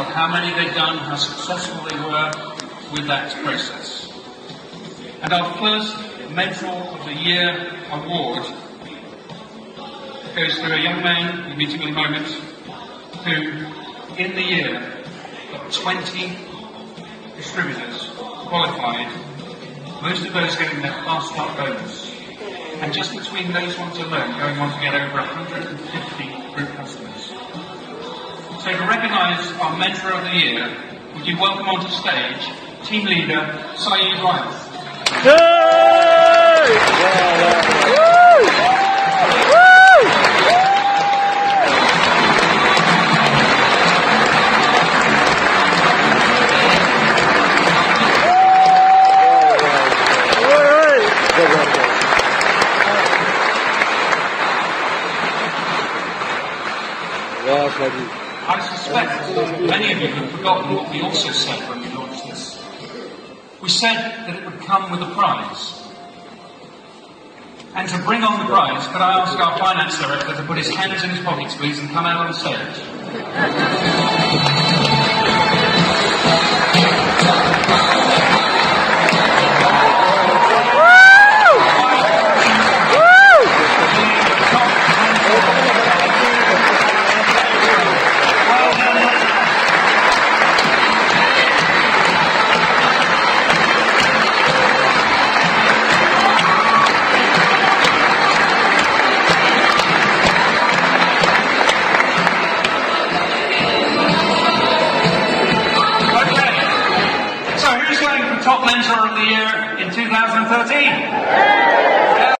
of how many they'd done, how successful they were with that process. And our first Mentor of the Year award goes to a young man we'll meet him in a moment, who in the year got 20 distributors qualified, most of those getting their fast start bonus. And just between those ones alone, going on to get over 150 group customers. So to recognise our Mentor of the Year, would you welcome onto stage Team Leader Saeed Ryan. I suspect many of you have forgotten what we also said when we launched this. We said that it would come with a prize. And to bring on the prize, could I ask our finance director to put his hands in his pockets, please, and come out on the stage?